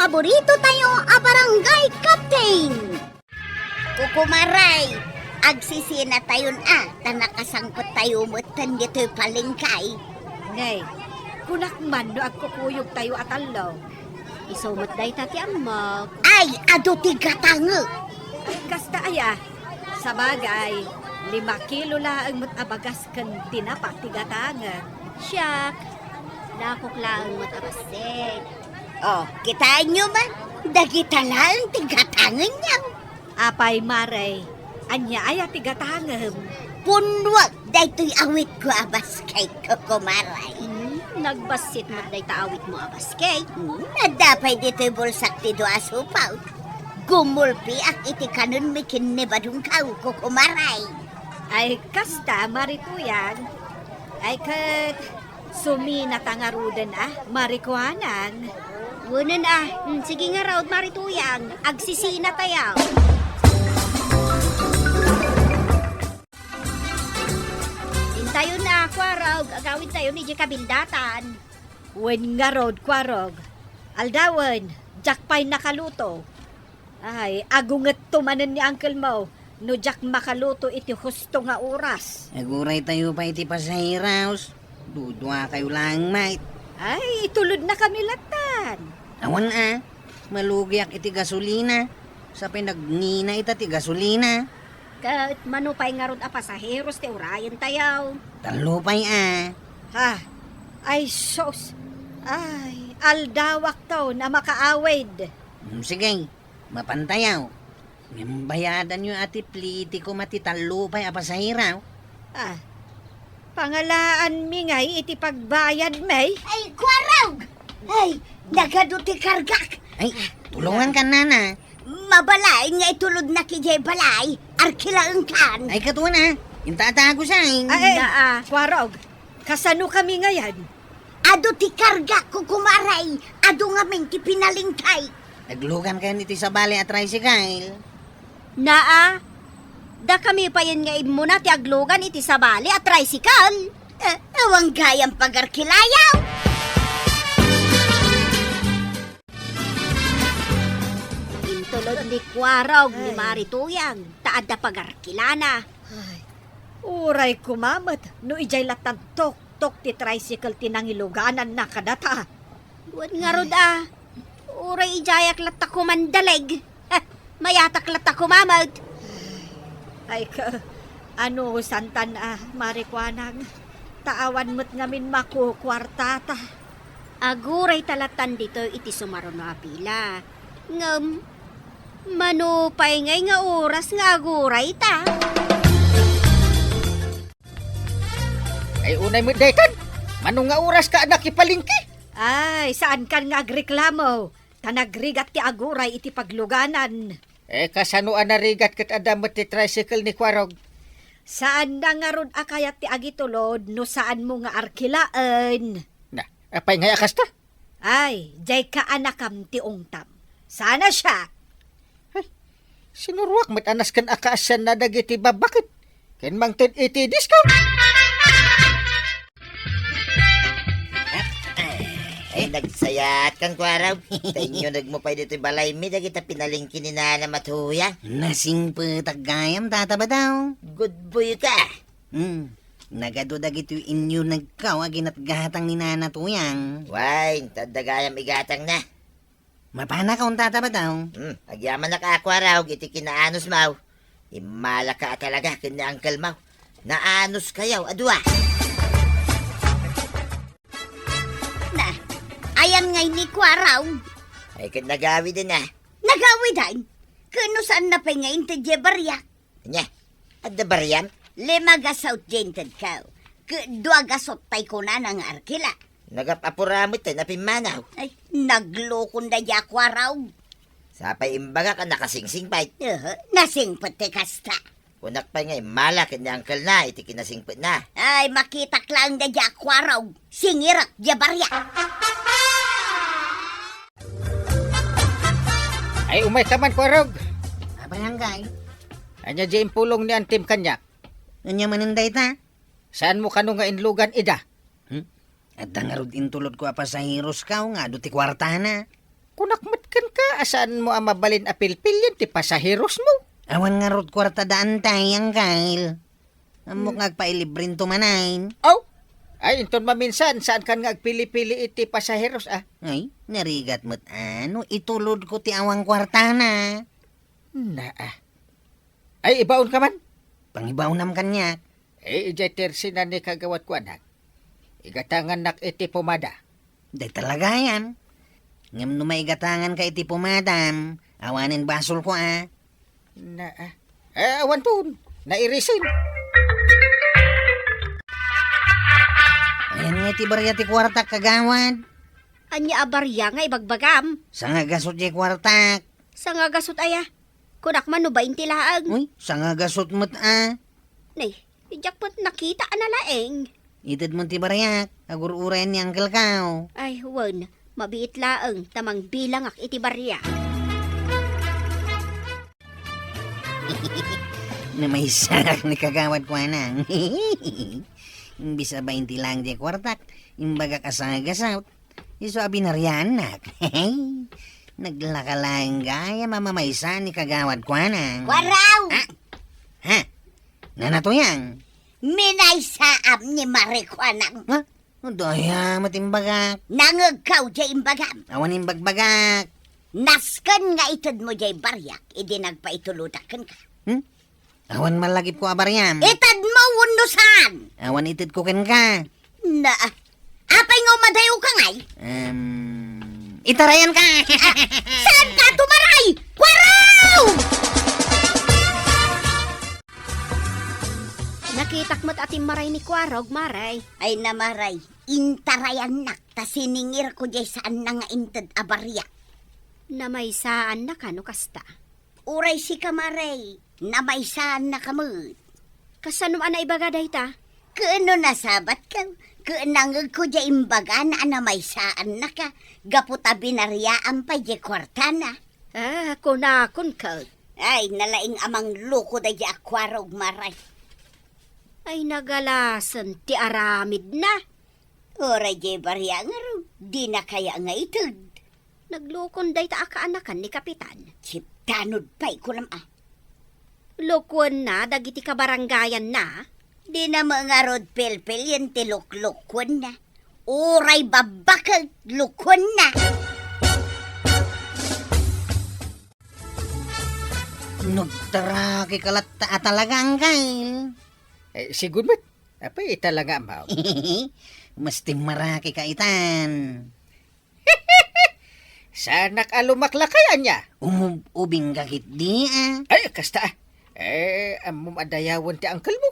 paborito tayo a barangay captain. Kukumaray, agsisina tayon tanakasangkot tayo mo dito'y palingkay. Ngay, kunak man no agkukuyog tayo at alaw. Isumot day tati amag. Ay, ado tigatango. Kasta aya, sa bagay, 5 kilo laang matabagas kan tinapa tigatangan. Siyak, dakok lang mo tabasig. Oh, kitaan nyo man, dagita lang tigatangan niyang. Apay maray, anya aya tigatangam. Punwag, dayto'y awit ko abas kay Kukumaray. Nagbasit mo day taawit mo abas kay. Nadapay dito'y bulsak ti do asupaw. Gumulpi ak iti kanon mi kinibadong kaw, Kukumaray. Ay kasta marituyan. Ay kat sumina tangarudan marikuanan. Wunan sige nga raw marituyang, agsisina tayaw. Tayo na, kwarog. Agawin tayo ni kabildatan. Wen nga rod kwarog. Aldawan, jakpay nakaluto. Ay, agunget tumanan ni uncle mo. No jak makaluto iti husto nga oras. Aguray tayo pa iti pasahiraos. Dudwa kayo lang, mate. Ay, itulod na kami latan. Awan malugyak iti gasolina. Sa pinagnina ita ti gasolina. Kat manupay nga rod pasaheros ti urayan tayaw. Talupay Ha? Ay, sos. Ay, aldawak to na makaawid. Sige, mapantayaw. Membayadan nyo ati pliti ko matitalupay pasahiraw. Pangalaan mi ngay iti pagbayad may. Ay, kwarog! Ay, nagado ti kargak. Ay, tulungan ka na. Mabalay nga itulod na kijay balay, arkilaan kan. Ay, katuwa na. Intatago siya. Kwarog, kasano kami ngayon? Ado ti karga, Kukumaray. Ado nga men ti pinalingkay. Naglugan kayo niti sa bali at tricycle. Da kami pa yan nga muna ti aglugan iti sabali at tricycle. Awang gayang pagarkilayaw. Intulod ni Kwarog ni Marituyang, taad na pagarkilana. Ay, uray kumamat, no ijay latan tok ti tricycle tinangiluganan na kadata. Huwag nga rod uray ijayak lata kumandaleg. Mayatak lata kumamad. Ay ano santan marikwanag, taawan mo't ngamin makukwartata. Aguray talatan dito iti sumaron na pila. Ngam, manupay ngay nga oras nga aguray ta. Ay unay mo daytan, manong nga oras ka anak ipalingki? Ay, saan kan nga agreklamo? Tanagrigat ti aguray iti pagluganan. Kasano anarigat kat adamat ti tricycle ni Kwarog? Saan na nga ron akayat ti agitulod no saan mo nga arkilaan? Na, apay nga akas ta? Ay, jay ka anakam ti ungtam. Sana siya. Sinurwak mat anas kan akaasan na dagiti babakit. Ken mang iti discount. Ay, nagsayat kang Kwaraw. Tainyo nagmupay dito balay mi, dagita pinalingkin ni Nana Matuya. Nasing patagayam tata ba daw? Good boy ka. Nagado dagito inyo nagkawagin at gatang ni Nana Tuyang. Wine, tadagayam igatang na. Mapana ka tata ba daw? Agyaman na ka, Kwaraw, iti kinaanos maw. Imala ka talaga, kini Uncle Mau. Naanos kayaw, adwa. Ayan ngay ni Kwaraw. Ay, kan nagawi din Nagawi din. Kano saan na pa ngayon ti Jebarya? Nya, adda baryam? 5 gasaw jented ka. 2 gasot tay ko na ng arkila. Nagapapuramot napimanaw. Ay, naglukon na ya Kwaraw. Sapay imbaga ka nakasingsing pait. Nasingpot ti kasta. Unak pa nga, imala kini Uncle na, iti kinasingpit na. Ay, makitak lang na ya Kwaraw. Singirak Jebarya. Ay umay taman Kwarog. Barangay. Anya di impulong ni antim kanya. Anya maninday ta? Saan mo kano nga inlugan ida? At tangarod intulod ko pa sa hiros ka nga, do ti kwarta na. kunakmatkan ka, asaan mo ang mabalin a pilpilyan ti pasaheros mo? Awan nga rod kwarta daan tayo, Uncle. Amok ngagpailibrin tumanain. Oh, ay inton maminsan, saan kan nga agpili-pili iti pasaheros Ay, narigat mo't ano, itulod ko ti awang kwarta na. Ay, ibaon ka man. Pangibaw nam kanya. Ijeter sinan ni kagawat ko anak. Igatangan nak iti pomada. Day talaga yan. Ngam no may gatangan ka iti pumadam, awanin basol ko Awan to, nairisin. Ayan nga iti barya ti kwartak kagawad. Anya abarya nga ibagbagam. Sa nga gasot ti kwartak. Sa nga gasot aya. Kunak man no 20 laang. Uy, sa nga gasot mo't Nay, ijakpot nakita na laeng. Itad mo ti baryak, agur-urayan ni Uncle Kao. Ay, wan. Mabiit laeng. Tamang bilang ak iti barya. Na may sarak ni kagawad ko anang. Imbis na 20 lang di kwartak, imbaga ka sa gasaut. Iso abinaryan nak. Naglakalang gaya mamamaysa ni kagawad ko anang. Kwaraw! Ha? Nanatuyang? Minaysaam ni Marikwanang. Ha? Daya matimbagak. Nangagkaw jay imbagam. Awan imbagbagak. Naskan nga itad mo jay baryak, idi nagpaitulutakan ka. Awan malagip ko abaryam. Itad mo wundusan! Awan itid ko ken ka. Na, apay nga umadayo ka ngay? Itarayan ka! Saan ka tumaray? Kwaraw! Nakitak mo't ating maray ni Kwarog, maray. Ay namaray, intarayan nak, ta siningir ko jay saan na nga intad abaryak. Na may saan na kano kasta. Uray si kamaray, na may saan na kamut. Kasanum ana ibaga dayta? Kaano nasabat ka? Kaanangag ko jay imbaga na may saan na ka. Gaputa binariaan pa jay kwartana. Kunakon ka. Ay, nalaing amang luko da jay akwarog maray. Ay nagalasan ti aramid na. Oray jay barya nga ro, di na kaya nga itod. Naglukon dayta akaanakan ni Kapitan. Tanod pa'y ko nam Lukwan na, dagiti kabaranggayan na. Di na mga rod pelpel yan tiluklukwan na. Uray babakag lukwan na. Nagtaraki kalat talagang kail. Siguro mat, apay talaga mao. Mas timaraki kaitan. Sanak alumaklakayan niya. Ubing kakit di Ay, kasta amom adayawan ti angkel mo.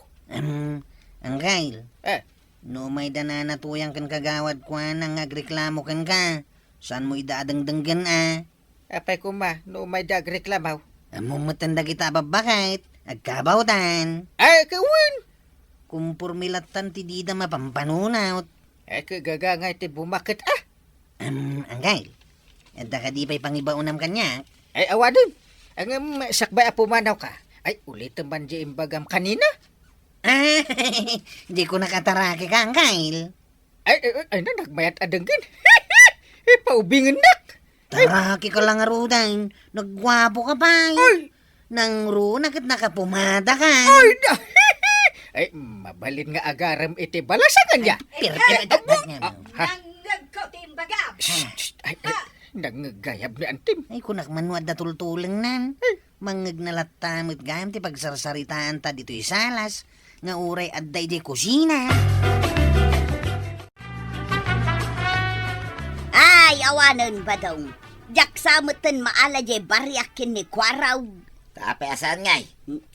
Angkail. Eh, No may dananatuyang kan kagawad ko nang agreklamo kan ka. Saan mo idaadangdanggan apay kuma, no may dagreklamaw. Amumutanda kita babakit. Agkabautan. Ay, kawin. Kumpurmilatan ti dida mapampanunawt. Ay, kagagangay ti bumakit Angkail. Edda ka di pa'y pangibaunam kanya. Ay, awadon. Ang sakbay apumanaw ka. Ay, ulit man di imbagam kanina. Di ko nakataraki ka, Angkail. Ay na, nagmayat adanggin. Paubingin nak. Taraki ka lang arudan. Nagwapo ka pa. Ay! Nang ru, nakapumada ka. Ay, na. Ay, mabalin nga agaram iti balasagan niya. Nangagkaw ti imbagam. Ay, nangagayab ni Antim. Ay, kunak manuad na tultulang nan. Mangag nalatamit gayam ti pagsarsaritaan ta dito isalas. Nga uray adday di kusina. Ay, awanan ba daw? Jak samutan maala jay baryakin ni Kwaraw. Tapay asan ngay?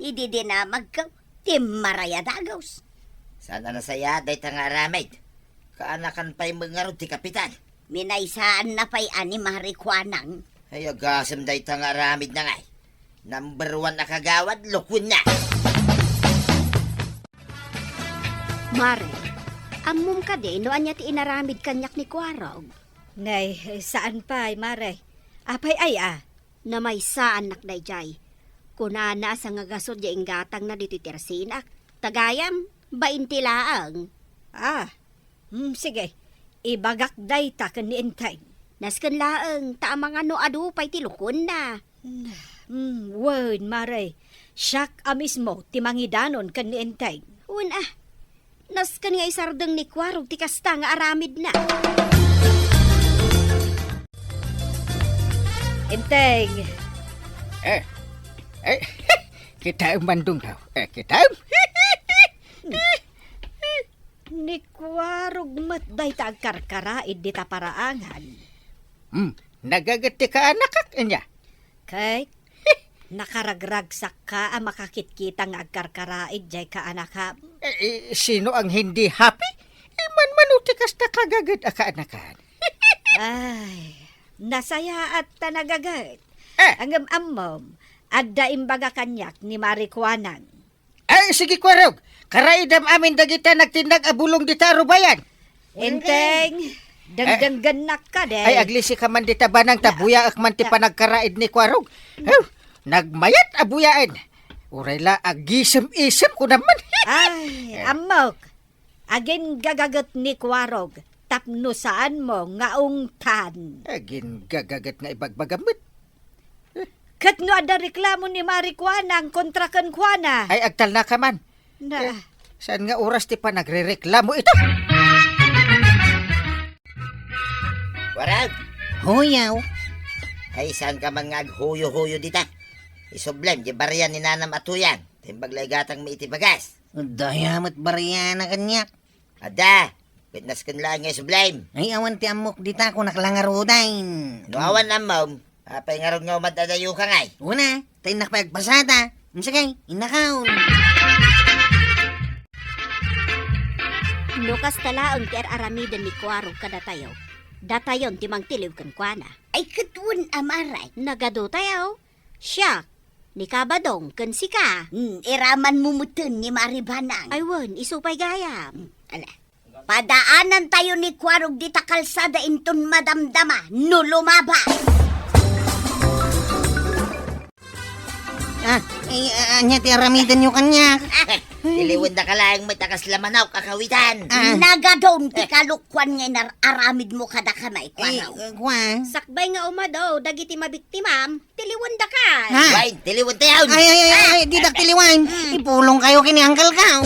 Idi din na magkaw. Ti maraya dagaws. Sana nasaya, day nga aramid. Kaanakan pa'y mga ti Kapitan. Minaysaan na pa'y ani Marikwanang. Ay, agasam day nga aramid na ngay. Number 1 na kagawad, lukwin na. Mare, amum ka din, no anya ti inaramid kanyak ni Kwarog. Nay, saan pa, Mare? Apay ay Na may saan nak dayjay. Kunana sa nga gasod ya ingatang na dito tersinak. Tagayam, 20 laang. Sige. Ibagak day ta kan ni Entay. Nasken laeng ta mga no adu pay tilukon na. Wen, Mare. Siyak amismo, timangidanon kan ni Enteng. Un nasken nga isardeng ni Kwarog ti kasta nga aramid na. Enteng, Kita mandung daw. Kita. ni Kwarog matday ta agkarkaraid di ta paraangan. Nagagati ka anak niya. Kay, nakaragragsak ka ang makakitkita nga agkarkaraid jay ka anakam. Sino ang hindi happy? Manuti kasta kagagad ka anakan. Ay, nasaya at tanagagat. Eh. Ang amom, adda imbaga kanyak ni Marikwanang. Ay, sige Kwarog. Karaidam amin dagita nagtindag abulong dita rubayan. Enteng, dagdangganak ka de. Ay, aglisi ka man dita banang tabuya ak man ti panagkaraid ni Kwarog. Nagmayat abuyaan. Uray la agisem-isem ko naman. Ay, amok. Agin gagagat ni Kwarog. Tapno saan mo nga ungtan. Agin gagagat nga ibagbagamit. Kat no ada reklamo ni Marikwanang kontra kan Kwana. Ay, agtal na ka man. Na, Saan nga oras ti pa nagre-reklamo ito? Warag, Huyaw. ay saan ka man nga huyo-huyo dita? Isoblem, di bariyan ni Nanam Atuyan. Timbaglay gatang maiti bagas. Dayamat bariya na kanyak. Ada, witness kan lang nga isoblem. Ay awan ti amok dita ko naklangarudain. Nuawan na mom, apay nga ron nga umadadayo ka ngay. Una, tayo nakapagpasata. Masagay, inakaon. No kastalaeng ti aramidan ni Kwarog kada tayo. Datayon ti mangtiliw kan Kwana. ay katun amaray. Nagado tayo. Siya, ni Kabadong kan sika. Iraman mumutun ni Maribanang. Ay won, isupay gayam. Ala. Padaanan tayo ni Kwarog di ta kalsada inton madamdama. No lumaba. Anya ti aramidan nyo kanyak. Iliwan na ka lang may takas lamanaw kakawitan. Nagadon ti kalukwan nga aramid mo kada kamay Ay, Kwarog. kwa. Sakbay nga umadaw, dagiti mabiktimam, tiliwanda ka. Ha? Wait, tiliwan tayo. Ay, di daktiliwan. Ipulong kayo kini Uncle Kao.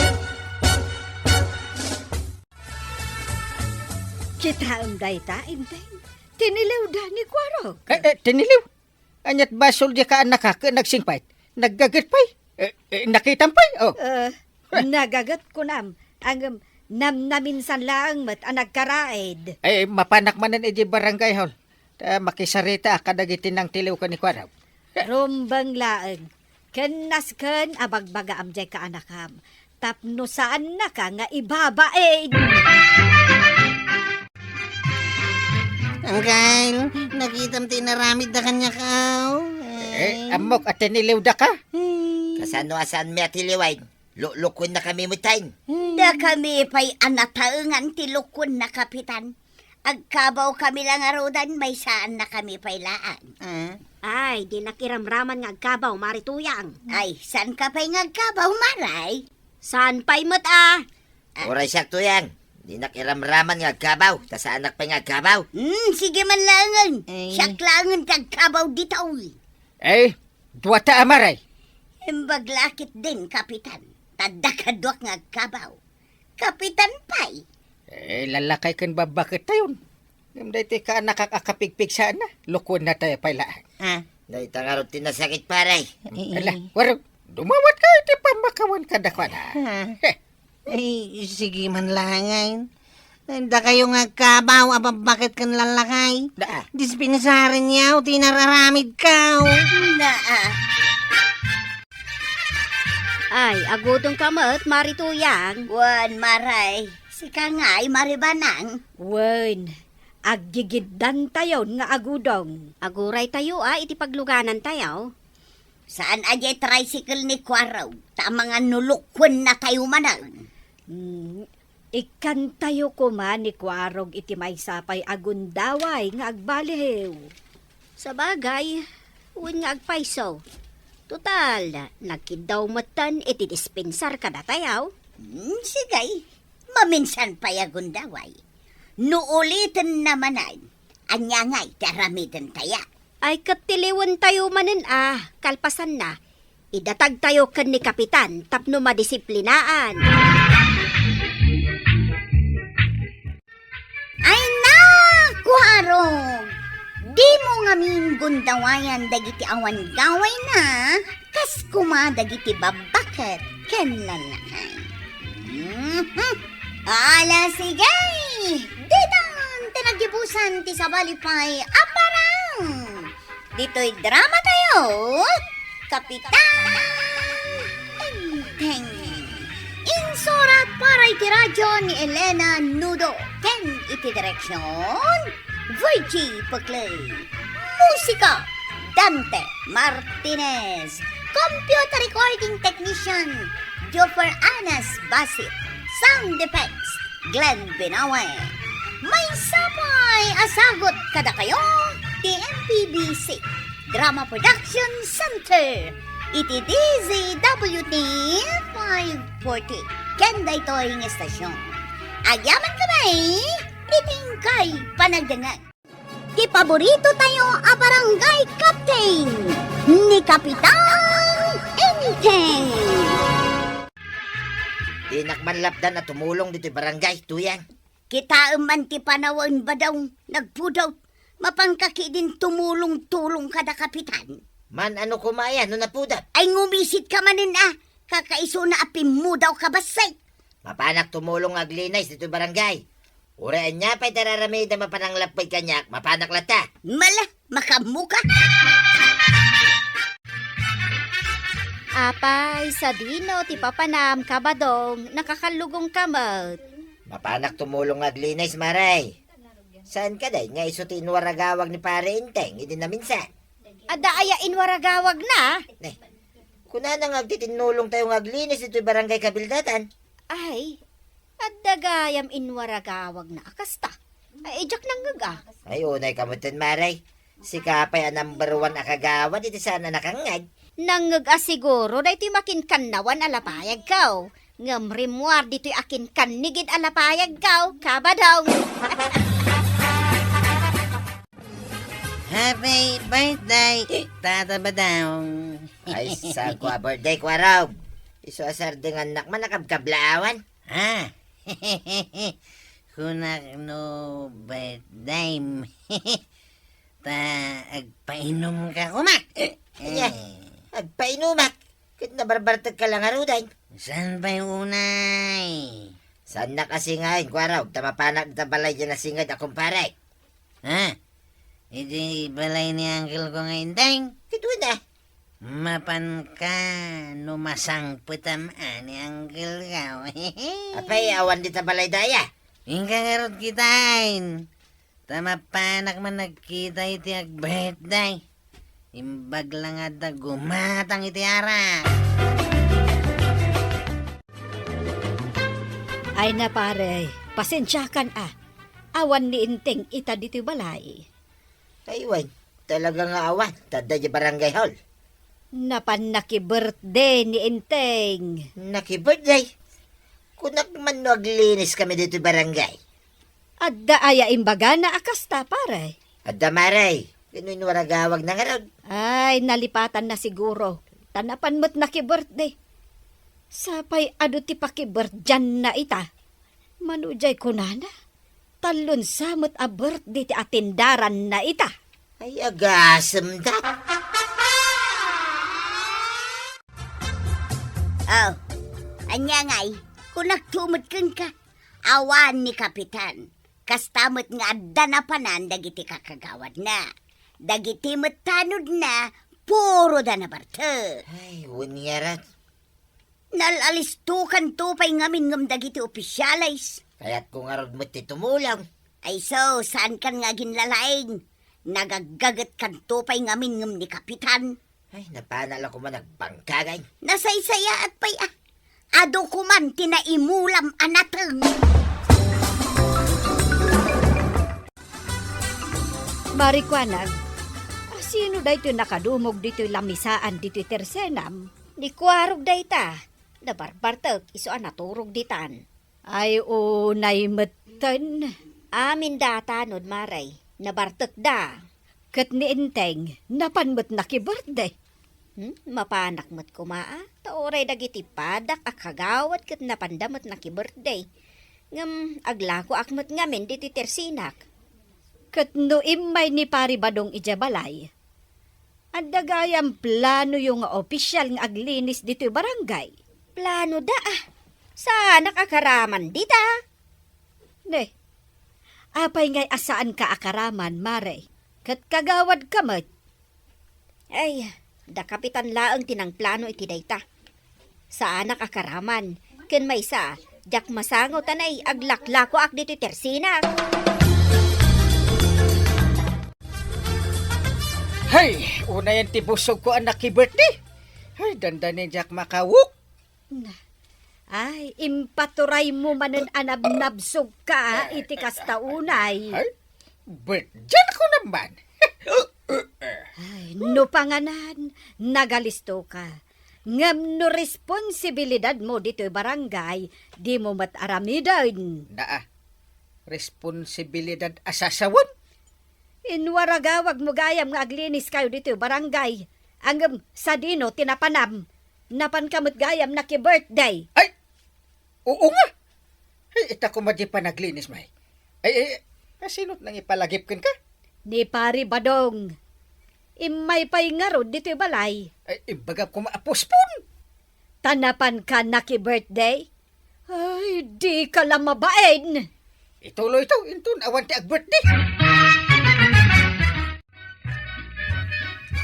Kita ang dayta, Enteng. Tinilaw da ni Kwarog. Tiniliw. Anyat basol di ka anak ka nagsingpait. Naggagat pa'y. Nakitan pa'y. Oh. Nagagat ko nam. Ang naminsan lang mat ang nagkaraid. Ay, mapanak manan edi barangay hall. Makisarita kadagiti ng tiliw ka ni Kwarog. Rumbang laeng. Kenas ken abagbaga amjay ka anakam. Tapno saan na ka nga ibabain. Uncle, nakitam ti naramid na kanya kao. Amok at tiniliw da ka. Kasano asan mi atiliwain. Lukun na kami mutain. Da kami pa'y anataengan tilukon na kapitan. Agkabaw kami lang arudan, may saan na kami pa'y laan. Ay, di nakiramraman nga agkabaw, marituyang. Ay, saan ka pa'y ngagkabaw, Maray? Saan pa'y mat Oray sakto yan. Di nakiramraman nga gabaw. Ta sa anak pa nga gabaw. Sige man langan. Ay. Siyak langan kagkabaw ditaw. Ay, duwata amaray. Imbaglakit din, kapitan. Tadakadwak nga kabaw. Kapitan pa'y. Lalakay kan babakit tayon. Dahil ka nakakapigpig sana. Lukon na tayo pailaan. Dahil tangarot tinasakit paray. Ala, warag, dumawat ka, iti pamakawan ka na kwa na. Ay, sige man langayin. Da kayo nga kabaw, bakit kan lalakay? Da, Dispinsarin niyaw, tinararamid ka. Ay, agutong kamat, marituyang. Wan, Maray. Sika nga ay maribanang. Wan, aggigiddan tayo nga agudong. Aguray tayo iti pagluganan tayo. Saan ajay tricycle ni Kwarog? Ta mga nulukwan na tayo manang. Ikan tayo ko man ni Kwarog iti may sapay agundaway nga agbaliw. Sa bagay, uwan nga agpaiso. Total, nagkidaw matan iti dispensar kada tayaw. Sigay, maminsan pay agundaway. Nuulitin naman ay, Anya nga'y taramidan taya. Ay katiliwan tayo manin kalpasan na. Idatag tayo kan ni Kapitan tapno madisiplinaan. Ay na, kuharong! Di mo ngamin gundawayan dagiti awan gaway na, kas kumadagiti babakat ken lalakay. Ala sige! Ditan, tinagibusan ti sabalipay aparang! Dito'y drama tayo, Kapitan Enteng. Insurat para iti radyo ni Elena Nudo. Ken iti direksyon, Virgie Paclay. Musika, Dante Martinez. Computer recording technician, Joffer Anas Basit. Sound effects, Glenn Binawe. May sapay asagot kada kayo, TMPBC Drama Production Center. Iti DZWT 540. Kenda ito'y ng estasyon. Agyaman kamay, iting kay panagdangan. Ti paborito tayo a barangay captain ni Kapitan Enteng. Di nakmanlapdan na tumulong dito barangay, tuyan. Kita man ti panawan ba daw nagpudaw, mapangkaki din tumulong-tulong kada kapitan. Man ano kumaya, no napudap. Ay ngumisit ka manin kakaiso na apim mo daw kabasay. Mapanak tumulong aglinay dito barangay. Uraan niya pa'y tararamay na mapananglapay kanyak, mapanak lata. Mala, makamuka. Apay, sa dino, ti papanam, kabadong, nakakalugong kamot. Mapanak tumulong aglinay, maray. Saan ka day? Nga iso tinwaragawag ni pare Inteng, hindi na minsan. Ada ayain waragawag na. Kuna nang agtitinulong tayong aglinis dito'y barangay kabildatan. Ay, adda gayam inwaragawag na akasta. Ay, ejak nang gaga. Ay, unay kamutin, maray. Si Kapay ang number 1 akagawad, iti sana nakangag. Nangag asiguro na ito'y makinkannawan alapayag kaw. Ngamrimwar dito'y akin kanigid alapayag kaw, kabadaw. Happy birthday, Tata Badong. Ay, sa kwa birthday kwa raw. Iso asar dengan anak man nakabkablawan. Ah, kunak no birthday. Ta, agpainom ka umak. Anya, agpainumak. Kit nabarbartag ka lang aruday. Saan ba yung unay? Saan na kasi ngayon kwa raw, tamapanak na balay dyan na singad akong paray. Ha? Iti balay ni uncle ko ngayon, Teng. Kito na. Mapan ka, numasang putam ni uncle ka. Apay, awan di balay daya. Ingkagarot kitain. Tamapanak man nagkita iti ag-birthday. Imbag lang at gumatang iti ara. Ay na pare, pasensyakan Awan ni Inteng ita dito balay. Aywan, talaga nga awan. Tada di barangay hall. Napan naki-birthday ni Inteng. Naki-birthday. Kunak man no aglinis kami dito barangay. Adda aya imbaga na akasta pare. Adda maray. Kinuinwaragawag na nga raw. Ay, nalipatan na siguro. Tanapan mo't naki-birthday. Sapay ado ti pakibirthdan na ita. Manujay ko na. Talon samot a birthday ti atindaran na ita. Ay, agasam da. Oh, anya nga'y, kung nagtumot kang ka, awan ni Kapitan. Kastamot nga adda na panan, dagiti kakagawad na. Dagiti matanod na, puro da na barte. Ay, wunyarat. Nalalistukan tupay ngamin ngam dagiti opisyalis. Kaya't kung arod mo ti tumulong. Ay so, saan kan nga ginlalaing? Nagagagat kan tupay ngamin ngam ni Kapitan. Ay, napanala ko man nagpangkagay. Nasaysaya at pay ado ko man tinaimulam anateng. Marikwanag, sino da ito nakadumog dito lamisaan dito tersenam? Di kuarog day ta. Nabarbartag, iso naturog ditan. Ay unay metten. Amin data nun, maray. Nabartek da. Kat ni Inteng, napanmat na ki-birthday. Mapanak mo't kumaa. Taoray dagiti padak akagawat kat napandamot na ki-birthday. Ngam aglako akmat ngamin diti tersinak. Kat no imay ni pari badong ijabalay. Ang dagayang plano yung opisyal ng aglinis dito yung barangay. Plano da Sana kakaraman dita. Ne, apay ngay asaan ka akaraman, Mare. Kat kagawad ka mat. Ay, da kapitan laang tinang plano iti dayta. Sa anak akaraman, ken may sa, jak masango tanay aglaklako ak dito tersinak. Hay, una yan tibusog ko anak ki-birthday. Ay, dandanin jak makawuk. Ay, impaturay mo manen anab-nabsog ka iti kastaunay. Ay, birthday ko naman. Ay, no panganan, nagalisto ka. Ngam no responsibilidad mo dito barangay, di mo mataramidan. Naa, responsibilidad asasawon. Inwaragawag mo gayam nga aglinis kayo dito barangay. Angam sa dino tinapanam, napan kamot gayam na ki-birthday. Ay, oo nga. Ay, ita ko madi pa naglinis, may. Ay, sinot nang ipalagip kan ka? Ni pari badong. Imay pay nga ro dito balay. Ay, imbagap ko maapospon. Tanapan ka na ki-birthday? Ay, di ka lang mabain. Ituloy ito, intun, awan ti ag-birthday.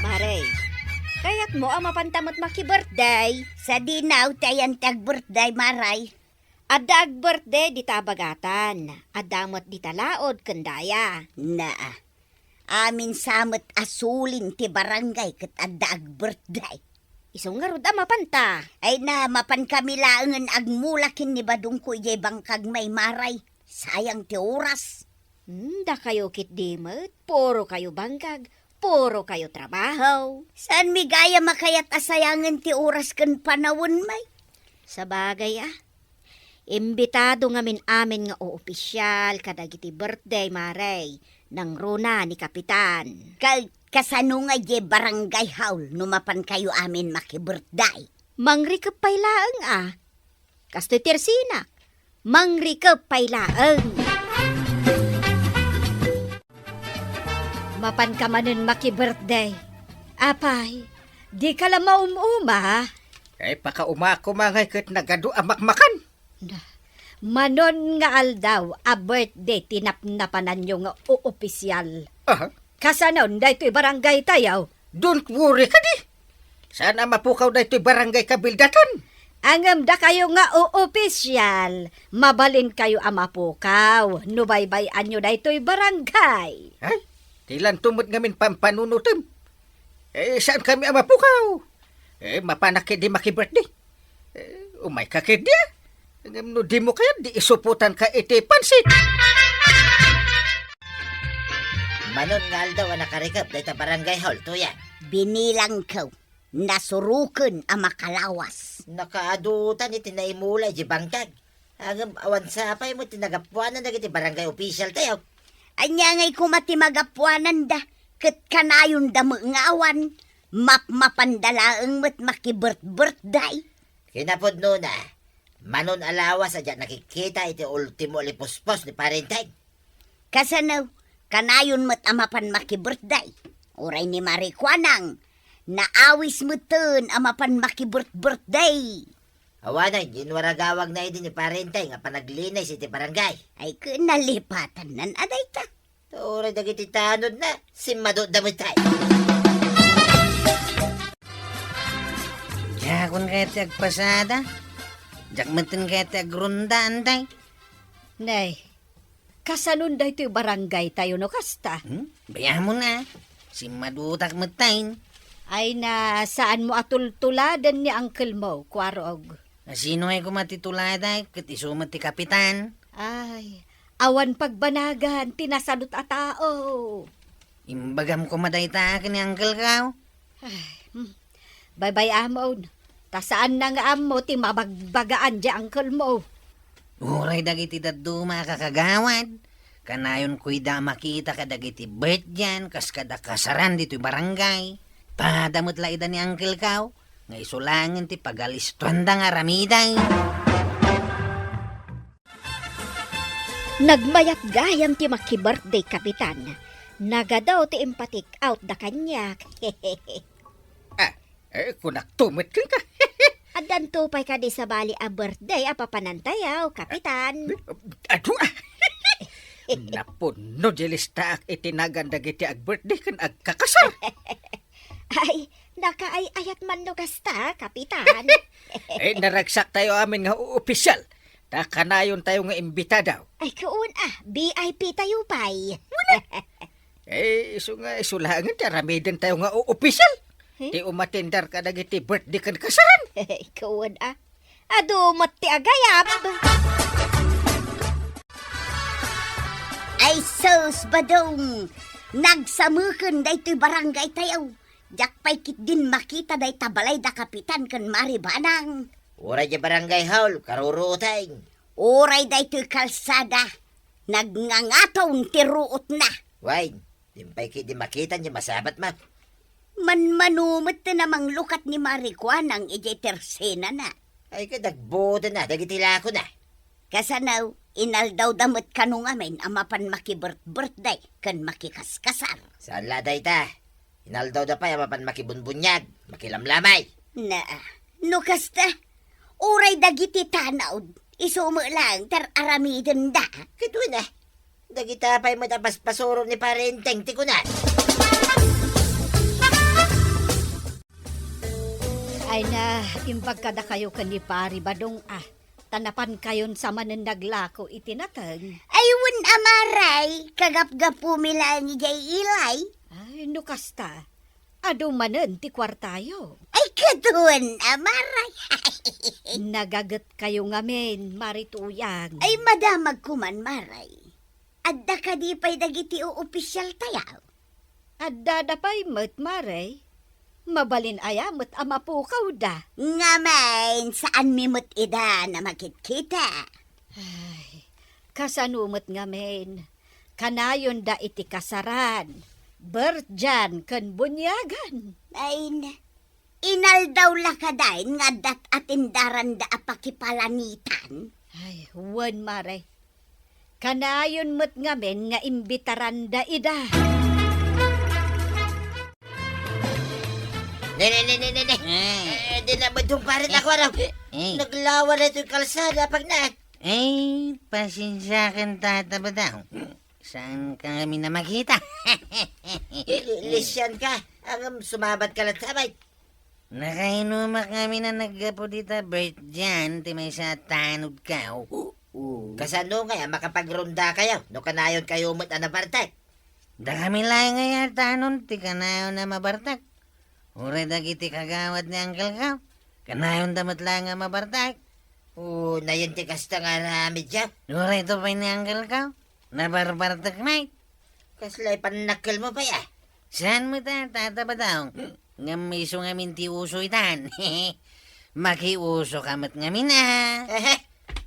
Maray, kaya't mo ang mapantamot maki-birthday. Sa dinaw tayan tag-birthday, Maray. Adda ag-birthday di tabagatan. Adamot di talaod kandaya. Naa. Amin samot asulin ti barangay kat adda ag-birthday. Isong nga rod mapanta. Ay na, mapan kami laangan agmulakin ni badong ko ijay bangkag may Maray. Sayang ti oras. Da kayo kit dimot. Puro kayo bangkag. Puro kayo trabaho. Saan mi gaya makayat asayangan ti oras kan panawon may? Sa bagay Imbitado ngamin amin nga o opisyal kadagiti birthday, Maray. Nang runa ni Kapitan. Kasano nga je barangay haul numapan kayo amin makibirthday. Mangrikap pay laang Kastoy tersina. Mangrikap pay laang. Mapan ka manen maki-birthday. Apay, di ka lang maumuma. Ay, pakauma ko mga kat nagado amakmakan. Manon nga aldaw, a birthday tinapnapanan yung opisyal. Aha, Kasanon, dahito barangay tayaw. don't worry ka di. Sana mapukaw na ito'y barangay kabildatan. Angam da kayo nga opisyal. Mabalin kayo ang mapukaw. Nubaybayan nyo dahito'y barangay. Ay, tilan tumot ngamin pampanunutim. Saan kami ang mapukaw? Mapanakid di maki-birthday. Umay kakid di no di mo kaya di isuputan ka iti pansit. Manon nga daw ang nakarikap dahil ta barangay hall to yan. Binilang ko, nasurukan ang makalawas. Nakaadutan iti naimulay di bangkag. Agam awan sapay mo tinagapuanan na iti barangay official tayo. Anya ngay kumati magapuanan da, kat kanayon da ngawan, mapmapandalaang mat makibirthday. Kinapod no na, manon alawas adya nakikita iti ultimo lipuspos ni parentay. Kasanaw, kanayon mat amapan makibirthday. Uray ni Marikwanang, naawis mo ten amapan makibirthday. Awanay, ginwaragawag na iti ni parentay nga panaglinay sa iti barangay. Ay nalipatan nan aday ta. Turay dagiti tanod na, simado damitay. Jakon kaya ti agpasada. Jakmatin kaya ti agrunda, anday. Nay, kasanon dahito'y barangay tayo no kasta. Bayan mo na. Si madutak matain. Ay na saan mo atultuladan ni uncle mo, kwarog. Sino ay kumatitulada? Kat isumat ti kapitan. Ay, awan pagbanagan, tinasadot a tao. Imbagam ko madayta ka ni Uncle Kao. Bye-bye, amon. Tasaan na nga amo, ti mabagbagaan di uncle mo. Uray dagiti daduma kakagawad. Kanayon ko'y da makita kadagiti bet dyan, kas kada kasaran dito'y barangay. Padamot la ida ni Uncle Kao, nga isulangin ti pagalistuan da nga ramiday. Nagmayat gayam ti maki-birthday kapitan. Naga daw ti empatik out da kanyak. Kung nagtumot ka. Adan tupay ka di sa bali a birthday a papanantayaw, kapitan. Adu Napuno di lista ak itinagan dagiti ag birthday kan ag kakasar. Ay, nakaay-ayat man no kasta, kapitan. Naragsak tayo amin nga opisyal. Kanayon tayo nga imbita daw. Ay, kuun VIP tayo pay. Iso nga isulangan taramidin tayo nga opisyal. Di umatindar ka dagiti birthday kan kasaran. Kuun Ado, mati agayap. Ay sus badong, nagsamukan day to'y barangay tayo. Jak pa'y kit din makita day tabalay da kapitan kan maribanang. Uray di barangay hall, karurutay. Oray day to'y kalsada, nagngangatong tiruot na. Why? Dimpay di makita niya masabat ma. Manumot na namang lukat ni Marikwan ang ijay tersena na. Ay kadagboda na, dagitila ko na. Kasanaw, inaldaw damot kanong amin amapan makibirthday kan makikaskasar. Saan laday ta? Inaldaw da pa mapan makibunbunyag, makilamlamay. Na, no kasta, uray dagiti tanaw, isumo lang tar aramidin da. Kito na. Dagita pa'y matapaspasoro ni parenteng tikunan. Ay na, imbag kada kayo kani pari badong tanapan kayon sa mananaglako itinatag. Ayun amaray, kagap-gap pumila ni Jay Ilay. Ay, nukasta. Ado manen ti kwartayo. Ay katuan amaray. Nagagat kayo ngamen, marituyang. Ay madamag kuman maray. Adda ka di pa'y dagiti o opisyal tayaw. Adda pa'y mat maray. Mabalin ayamot amapukaw da. Nga main, saan mimot ida na makikita? Ay, kasanumot ngamen. Kanayon da iti kasaran. Berjan kan bunyagan. Ay na. Inaldaw la ka dain nga dat atindaran da apakipalanitan. Ay, wan maray. Kanayon mo't ngamen nga imbitaran da ida. Ne. Di na ba itong parin ako araw? Naglawa na itong kalsada pag na. Pasensya kan tata ba daw? Saan ka kami na makita? Lisyan ka. Ang sumabat ka lang sabay. Nakainumak kami na naggapo dita birth dyan, ti may sa tanod ka. Kasano nga makapagronda kayo. No kanayon kayo umot na bartay. Da kami lang nga tanon, ti kanayon na mabartak. Ure dagiti kagawad ni Uncle Kao. Kanayon damat lang nga mabartak. Nayon ti kasta nga rami dyan. Ure ito pa ni Uncle Kao. Nabarbartak na. Kaslay panakil mo pa ya. Saan mo tata ba daw? Nga miso nga minti uso itan. Makiuso kamat ngamin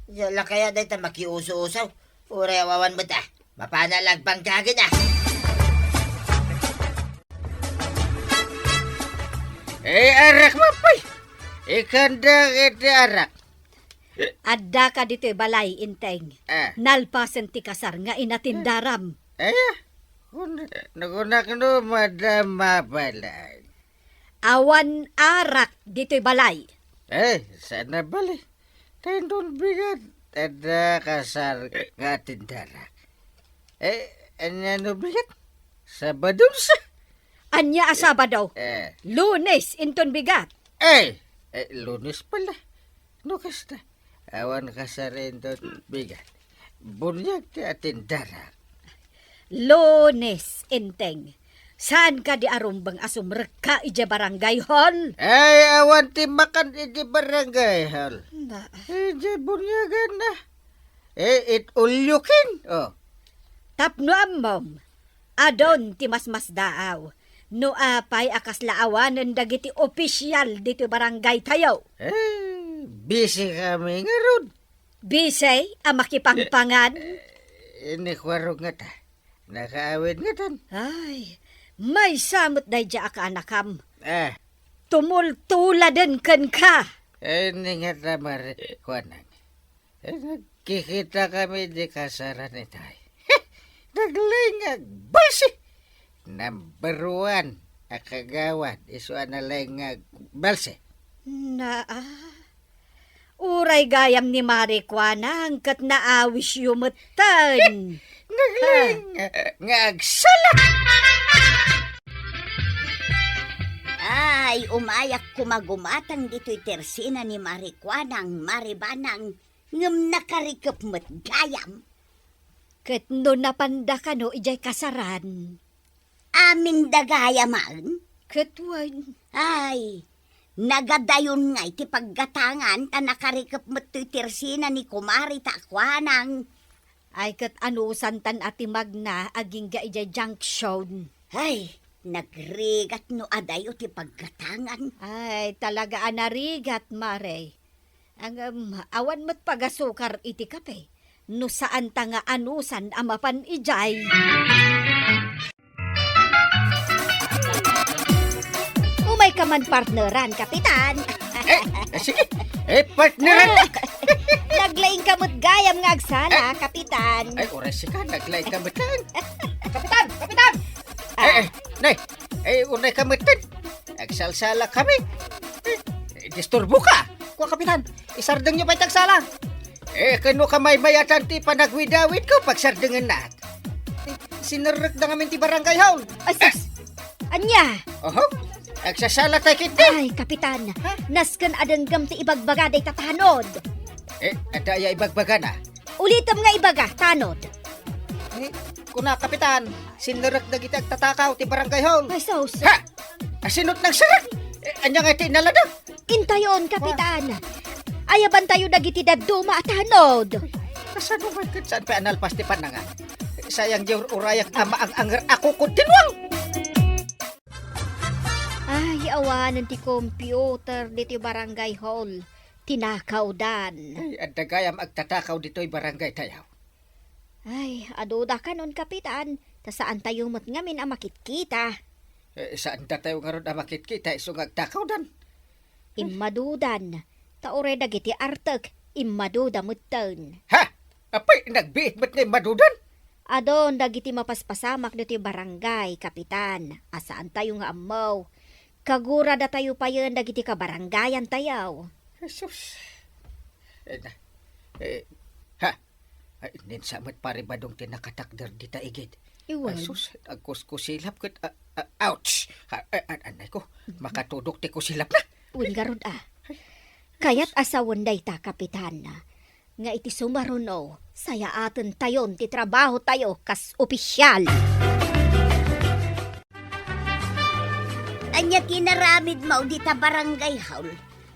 Yala kaya dahi ta makiuso-usaw. Ure awawan mo ta. Mapanalagbang kagin Arak mapay. Ikanda iti arak. Adda ka dito'y balay inteng. Nalpasen ti kasar nga inatindaram. Nagunak no madama balay. Awan arak dito'y balay. Sana bali. Tendon bigat. Ada kasar nga tindara. Ano bigat? Sabadon sa. Anya asaba daw. Lunes inton bigat. Lunes pala. No kasta. Awan kasar inton bigat. Bunyag ti atindara. Lunes inteng. Saan ka di arumbang asumrek ka ija barangay hall? Awan ti makan iti barangay hall. Ije bunyagan na. It ulyukin. Tapno ammom. Adon ti mas daaw. No apay akas laawanan dagiti opisyal dito barangay tayo. Busy kami nga ron. Bisay a makipangpangan. Ini kwarog nga ta. Nakaawid nga tan. Ay, may samot day dya ka anakam. Ah, Tumultuladan kan ka. ini nga ta kuanang. Nagkikita kami di kasaran ni tay. Naglingag balsi. Number 1 akagawad isu analengag balsi. Uray gayam ni Marikwana hangkat naawis yumatan. Naglingag sala. Ay, umayak kumagumatang dito'y tersina ni Marikwanang Maribanang ngam nakarikap mo't gayam. Kat no napanda ka no, ijay kasaran. Amin dagayaman. Katwan. Ay, nagadayon nga iti paggatangan ta nakarikap mo't to'y tersina ni Kumari Takwanang. Ay kat anusan tan ati magna aging ga ijay junction. Ay, nagrigat no adayo ti paggatangan. Ay talaga anarigat mare. Ang awan mo't pagasukar iti kape. No saan ta nga anusan amapan ijay. Umay ka man partneran, Kapitan. Sige. Partneran na. Naglaing kamot gayam nga agsala, Kapitan. Ay, oras ka. Naglay ka matan. Kapitan! Kapitan! Nay. Unay ka matan. Nagsalsala kami. Disturbo ka. Kuha, Kapitan. Isardeng niyo pa'y tagsala. Kano ka may mayatan ti panagwidawit ko pagsardengan na. Sinarek na ngamin ti barangay haul. Asus! Anya! Oho. Nagsasala tayo kiti. Ay, Kapitan, naskan adanggam ti ibagbaga day tatanod. Adaya ibagbaga na. Ulitam nga ibaga, tanod. Kuna, Kapitan. Sinarek na kita tatakaw ti barangay haul. Ay, sus. Ha! Asinot ng sarak. Anya nga ti nalada. Intayon, Kapitan. Ayaban tayo dagiti daduma at tanod. Kasano man kat saan pa analpas ti panangan. Sayang di urayak ama ang anger ako kontinuang. Ay, awanan ti computer dito barangay hall. Tinakaw dan. Ay, adagayam agtatakaw dito'y barangay tayaw. Ay, aduda ka nun, Kapitan. Ta saan tayo mo't ngamin ang makitkita. Saan da tayo nga ron na makikita isong agtakaw dan? Imadudan. Taore dagiti artek. Imaduda mutten. Ha? Apay, nagbiit mo't ngay madudan? Adon dagiti mapaspasamak dito barangay, Kapitan. Asaan tayo nga amaw. Kagura da tayo pa yun dagiti kabarangayan tayaw. Jesus. Ha? Ay, ninsamot pare ba dong tinakatakder di taigid? Iwan. Sus, agkuskusilap kat. Ouch! Anay ko, makatudok ti kusilap na. Uwin garod Kaya't asawan day ta, Kapitan. Nga iti sumaruno, saya atin tayon ti trabaho tayo kas opisyal. Anya tinaramid mo di ta barangay haul.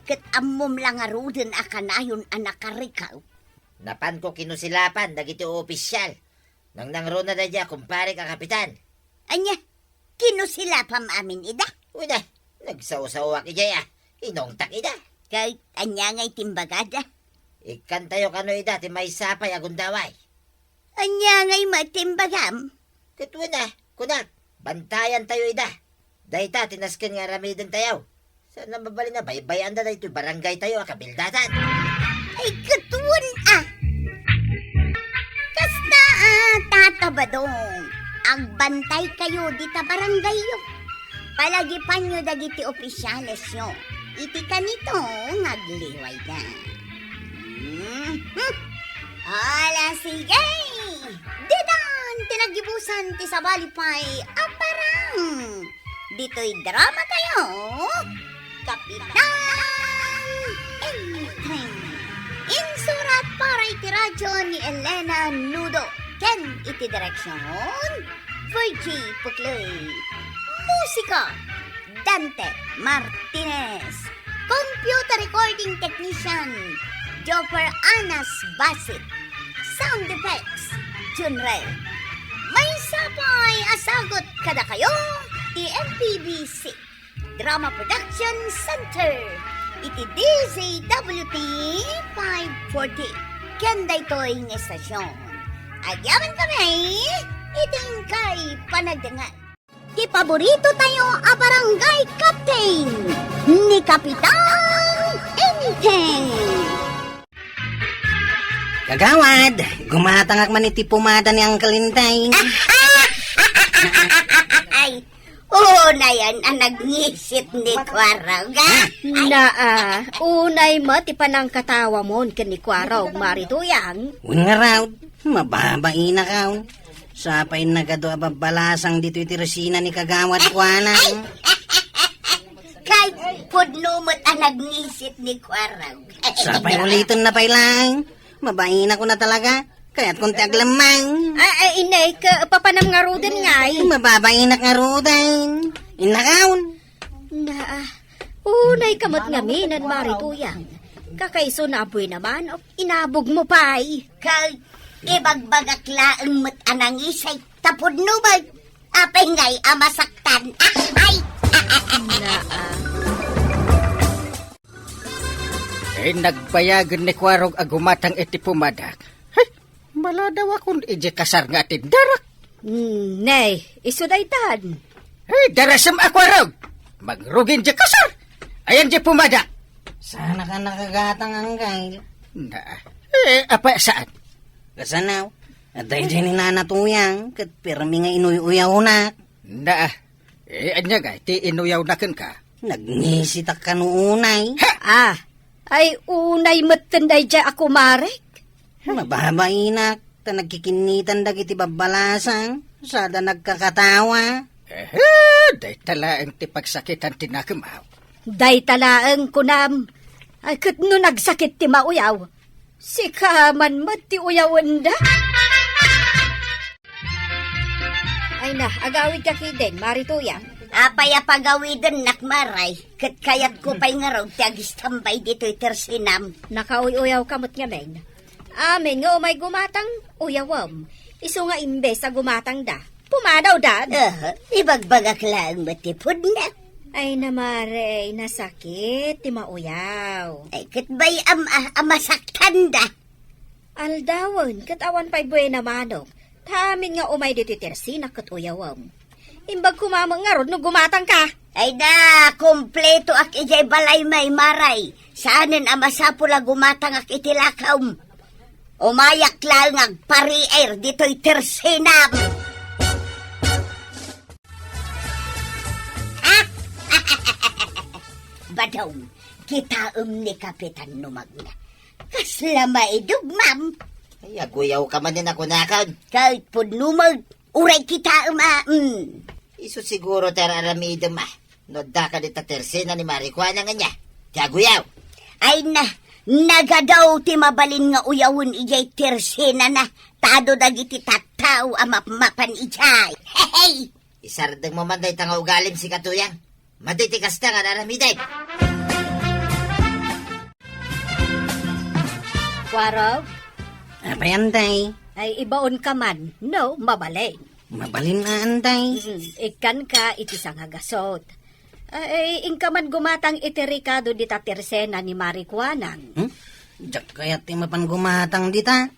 Kat ammom lang aruden akanayon anak karikaw. Napan ko kinusilapan, dagiti opisyal. Nang nangro na dadya, kumpare ka, Kapitan. Anya, kinusilapam amin ida. Uda, nagsawsawak ijay Inongtak ida. Kay anya ngay timbagada. Ikan tayo kano ida, ti may sapay agundaway. Anya ngay matimbagam. Katwa na, kunak, bantayan tayo ida. Dahita, tinaskin nga ramidin tayo. Sana mabali na, baybayan na ito barangay tayo, kabildatan. Ay katuwan Kasta tatabadong. Agbantay kayo di ta barangay yo. Palagi pa nyo dagiti opisyales nyo. Iti kanito ngagliway na. Ala sige! Didan! Tinagibusan ti sabalipay aparang! Dito'y drama tayo! Kapitan! Entering! Insurat para iti radyo ni Elena Nudo. Ken iti direksyon Virgie Pucloy. Musika Dante Martinez. Computer recording technician Jopper Anas Basit. Sound effects Junrel. May sapay asagot kada kayo ti MPBC Drama Production Center. Iti DZWT 540 ken daytoy nga estasyon. Agyaman kami, iting kay panagdangan. Di paborito tayo a barangay captain ni Kapitan Enteng. Kagawad, gumatangak man iti pumada ni Uncle Intay. Ay, na yan ang nag-isip ni Kwaraw, ga? Unay mo, ti panang katawa mo, kanikwaraw, marituyang. Un nga raw, mababai na ka. Sapay nagado ababalasang dito iti resina ni Kagawad Kuana. Kay pudnumot ang nag-isip ni Kwaraw. Sapay ulitin na pailang. Mabain ako na talaga. Kaya't kung taglamang. Inay, papanam nga rudan nga Mababainak nga rudan. Inakaon. Unay kamot nga minan, marituyang. Kakaiso na apoy naman, inabog mo pa Kay ibagbagaklaan mo't anang isay tapudnumot. Apay ngay amasaktan. Ay! Nagbayagan ni Kwarog agumatang iti pumadak. Hay, mala daw akong ije kasar nga atin darak. Nay, iso daytan. Hey, darasam Kwarog. Magrugin je kasar. Ayan je pumadak. Sana ka nakagatang anggay. Apa saan? Kasanaw. At dahil dyan ni nanatuyang. Kat pirmi nga inuyaw na. Anya ga, ti inuyaw na ka. Nagnisitak ka noonay. Ay unay matanday dya ako, Marek. Mababainak. Ta nagkikinitan dagiti babalasang. Sada nagkakatawa. Day talaang ti pagsakitan tinakamaw. Day talaang kunam. Ay kat no nagsakit ti mauyaw. Si kaman mat ti uyawan da. Ay na, agawid ka kiden, marituyang. Apay apagawidon nakmaray. Kat kayat ko pa'y nga raw tiagis tambay dito itersinam. Nakauyaw kamot nga men. Amen nga umay gumatang uyawam. Iso nga imbes sa gumatang da. Pumadaw da. Ibagbagaklaan matipod na. Ay namare, nasakit, ti mauyaw. Ay kat ba'y amasaktan da. Aldawan, katawan pa'y buena manok. Tamin nga umay dito tersi na katuyawam. Imbag kumamang nga rod no gumatang ka. Ay da, kompleto ak ijay balay may maray. Saanin amasapula gumatang ak itilakaw. Umayak lang ang pari-air dito'y tersinam. Badaw, kita ni Kapitan Numagna. Kasla maidug, ma'am. Ay, aguyaw ka man din ako nakon. Kahit po numag, uray kita, Iso siguro tara aramida ma. Noda ka dita tersena ni Marikwana nga niya. Ti aguyaw. Ay na, nagadaw ti mabalin nga uyawon ijay tersena na. Tado dagiti tataw amapmapan ijay. Hey! Isardeng mo man day tanga ugalim si Katuyang. Matitikas ta nga aramiday. Kwarog, Apayantay. ay ibaon ka man. No, mabalay. Mabalin na antay. Ikan ka iti sang hagasot. Ay, ingka man gumatang iti Ricardo di tatersena ni Marikwanang. Diyak kaya't mapan gumatang dita.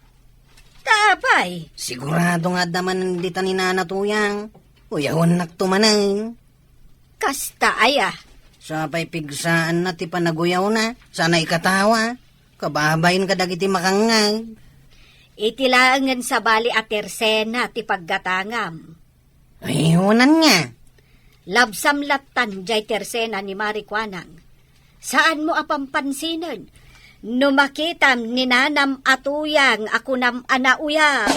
Tapay. Sigurado nga daman dita ni nanatuyang. Uyawan naktumanay. Kasta aya. Sapay pigsaan na ti panaguyaw na. Sana ikatawa. Kababayin ka dagiti makangay. Itilaangan sa bali at tersena ti paggatangam. Ayunan nga. Labsam latan jay tersena ni Marikwanang. Saan mo apampansinan? No makitam ni nanam atuyang ako nam anauyang.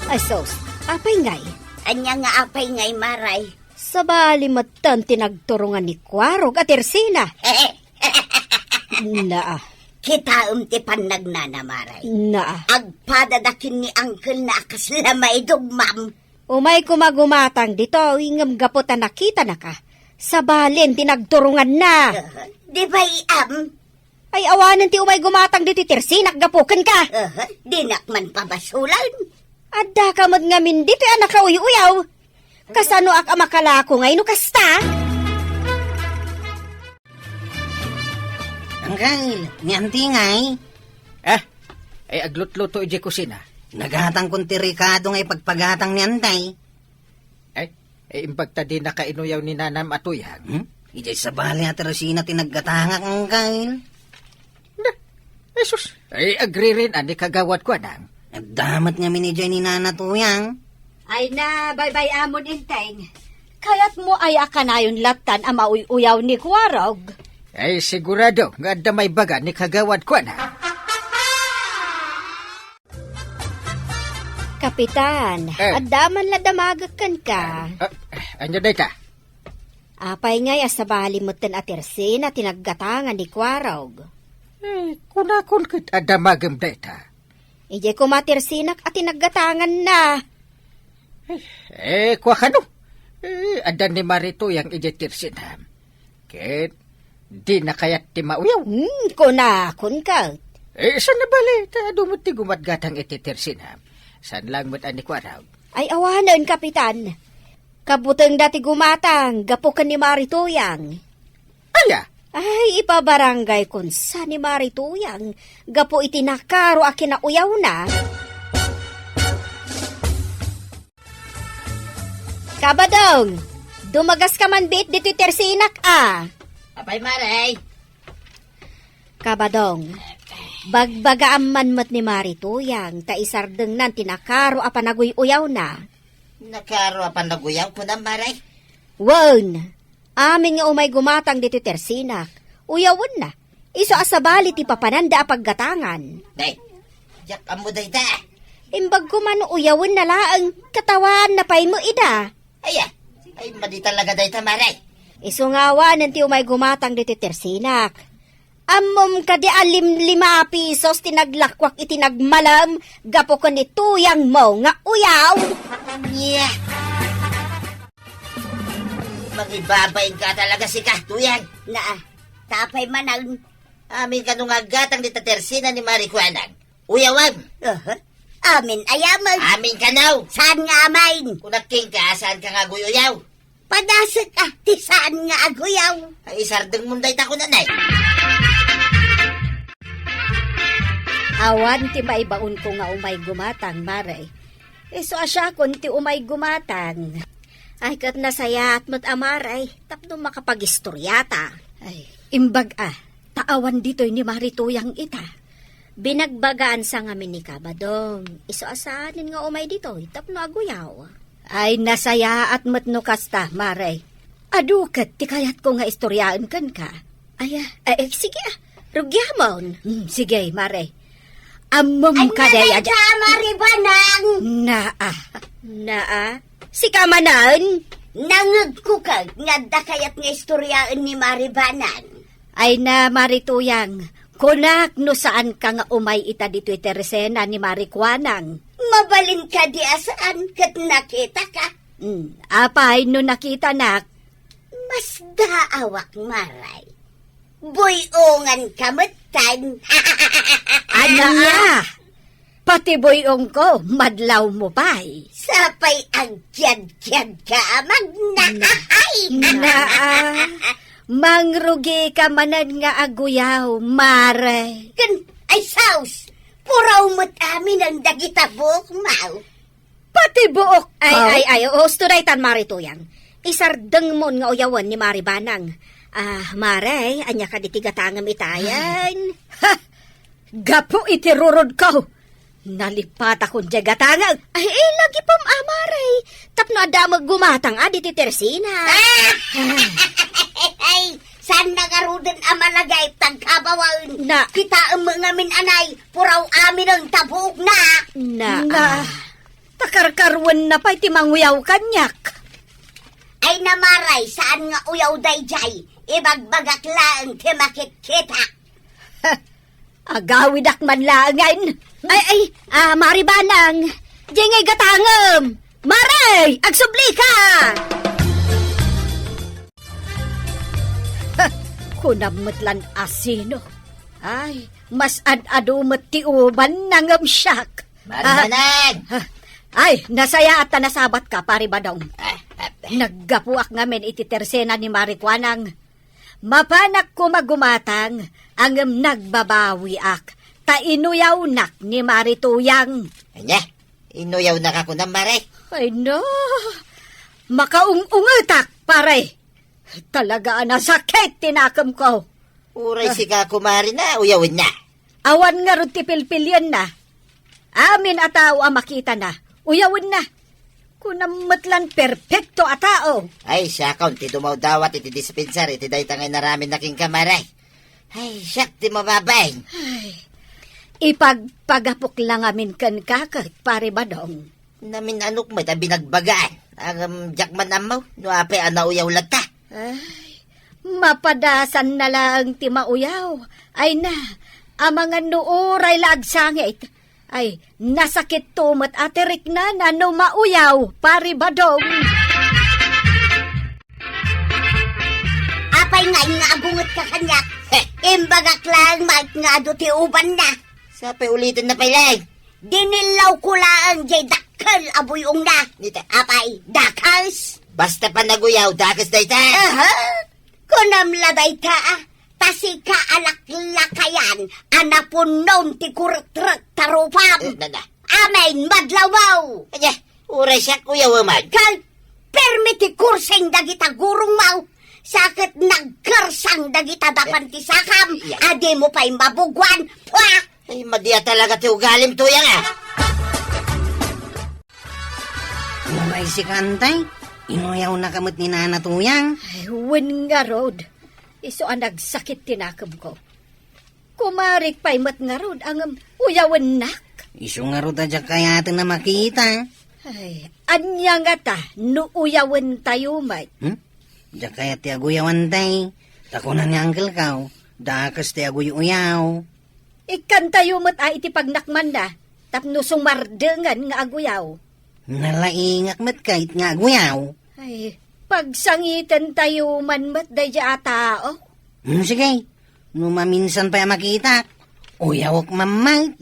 Asos, apay ngay. Anya nga apay ngay maray. Sa bali matan tinagturungan ni Kwarog at tersena. Naa. Kita ti panagnanamaray. Naa. Agpadadakin ni Uncle na akasla maidug, ma'am. Umay kumagumatang dito, ingam gapot na nakita na ka. Sa balin, tinagturungan na. Di ba Ay awanan ti umay gumatang dito, tersinak gapukan ka. Dinak man pabasulan. Adda ka mod ngamin dito, anak ka uyaw. Kasano ak amakalako ngay no kasta? Angkal, ni antingay. Ay aglutluto iji kusina. Naghatang kong tirikado ngay pagpagatang ni Antay. Ay imbag ta di nakainuyaw ni Nanam Atuyang. Ijay sa bali at Rosina tinaggatangak ang kain. Ay sus, ay agree rin ani kagawad ko nang. Nagdamat nga minijay ni Nana Tuyang. Ay na, bye-bye amon inteng. Kaya't mo ay akanayon latan ang mauuyaw ni Kwarog. Ay sigurado nga damay baga ni kagawad ko na. Kapitan, Eh. adaman la damagakan ka. Anya day ta? Apay ngay sa bali mo ten atirsin na tinaggatangan ni Kwarog. Kunakon kit adamagam day ta. Ije ko matirsinak at tinaggatangan na. Kwa kano? Adan ni Marito yang ijetirsinam. Kit, di na kayat ti mauyaw. Kunakon ka. Saan na bali? Ta dumot ti gumatgatang ititirsinam. San lang mo't ani kwaraw? Ay awanan, Kapitan. Kabuteng dati gumatang, gapukan ni Marituyang. Aya, Ay, ipabarangay kun sa ni Marituyang. Gapo itinakaro a kinauyaw na. Kabadong, dumagas ka man bit dito'y tersinak Apay Maray. Kabadong, bagbagaan man mat ni Marituyang, ta isardeng nan tinakaro a panaguy-uyaw na. Nakaro pa naguyaw ko na Maray. Wan, amin nga umay gumatang dito'y tersinak. Uyawon na. Iso asabali ti papananda a paggatangan. Day, jak amo day da. Imbag ko man uyawon na laang katawan na pay mo ida. Aya, ay madi talaga day ta Maray. Iso nga wanan ti umay gumatang dito'y tersinak. Amom ka di alim 5 pisos tinaglakwak itinagmalam gapo ko ni tuyang mo nga uyaw. Yeah. Magibabain ka talaga si Kahtuyan. Na, tapay manang, Amin ka nung agatang di tatersina ni Marikwanang. Uyawan. amin ayaman. Amin ka now. Saan nga amain? Kung naking ka, saan ka nga guyoyaw? Padasag ti saan nga aguyaw? Ay isardeng munday ta ko nanay. Awan ti maibaon ko nga umay gumatang, Maray. Iso asya kun ti umay gumatang. Ay kat nasaya at mat amaray tapno makapagistoryata. Ay, imbag taawan dito'y ni Marituyang ita. Binagbagaan sa ngamin ni Kabadong. Iso asanin nga umay dito tapno aguyaw. Ay, nasaya at matno kasta, Maray. Adukat, ti kayat ko nga istoryaan kan ka. Ay, sige rugyamon. Sige, Maray. Amom Ay, ka day naday ka, Maribanang! Naa. Si Kamanan. Nangag ko ka, nga dakayat nga istoryaan ni Maribanan. Ay na, Marituyang. Kunak no saan ka nga umay ita dito'y Teresena ni Marikwanang. Mabalin ka di asaan kat nakita ka. Apay no nakita nak. Mas daawak maray. Buyongan kamutan. Anya! Pati boyong ko, madlaw mo pa'y. Sapay ang kiyad-kiyad ka, magnaay. Naa, mangrugi ka manan nga aguyaw, Mare. Kan, ay saus. Puraw mo't amin ang dagita buok, mau. Pati buok Ay, osturaytan Marituyang. Isardeng mon nga uyawan ni Maribanang. Maray, anya ka ditigatangam itayan. Gapo itirurod ko. Nalipat akong jagatangag. Ay, lagi pam Maray. Tapno adamag gumatang diti Teresina. Ay, saan nagarudan ang malagay tagkabawan? Na. Kita ang mga minanay, puraw amin ang tabuok na. Na, takarkarwan na pa'y timangyaw kanyak. Ay namaray, saan nga uyaw dayjay? Ibagbagak lang timakit kita. Agawid ak man langan. Ay, Maribanang. Diyengay gatangam. Maray, agsubli ka. Kunamatlan asino. Ay, mas ad-adumat ti uban nangam siyak. Maribanang! Ay, nasaya at nasabat ka, pari badong. Naggapuak ngamin iti Teresena ni Marikwanang. Mapanak ko magumatang ang nagbabawi ak. ta inuyaw-nak ni Marituyang. Anya, inuyaw na ka kunam, Maray. Ay no, makaung-ungetak, pare. Talaga na sakit tinakam ko. Uray si ka kumari na, uyawin na. Awan nga ron tipilpilyan na. Amin ataw ang makita na. Uyawin na. Kunamatlan perfecto atao. Ay, siya kaun, ti dumaw dawat, iti dispensar, iti day tangay naramin na king kamaray. Ay, siyak, ti mababay. Ipagpagapok lang amin kan kakak, pare badong. Namin anok mo, ita binagbagaan. Ang jakman amaw, no ape anauyaw lata. Ay, mapadasan na lang ti mauyaw. Ay na, ang mga nuuray laagsangit. Ay, nasakit tumat aterik na no mauyaw, pari badong. Apay nga inaagungot ka kanyak. Imbagak lang mat nga do ti uban na. Sape ulitin na pilay. Dinilaw ko lang jay dakal abuyong na. Nita, Apay, dakals. basta pa naguyaw, dakas day ta. Aha, kunamla day ta ah. Tasi ka alaklakayan, anapunon ti kurtrek tarupam. Amen, madlawaw. Anya, uray siya kuyaw man. Kal, permiti kurseng dagita gurong mau. Sakit nagkarsang dagita dapan ti sakam. Adi mo pa'y mabugwan. Pwak! Ay, madya talaga ti ugalim tuyang ah. Uray si Kantay, inuyaw na kamot ni Nana Tuyang. Ay, wen nga rod. Iso ang nagsakit tinakam ko. Kumarik pa'y mat nga rod ang uyawan nak. Iso nga ro tadya kaya atin na makita. Ay, anya nga ta, no uyawan tayo may. Diya kaya ti aguyawan tay. Tako na ni Uncle Kaw, dakas ti aguyaw. Ikan tayo mat ay iti pagnakman na, tapno sumardengan nga aguyaw. Nalaingak mat kahit nga aguyaw. Ay, pagsangitan tayo man mat daya tao. Sige, no maminsan pa makita. Uyawak mamay.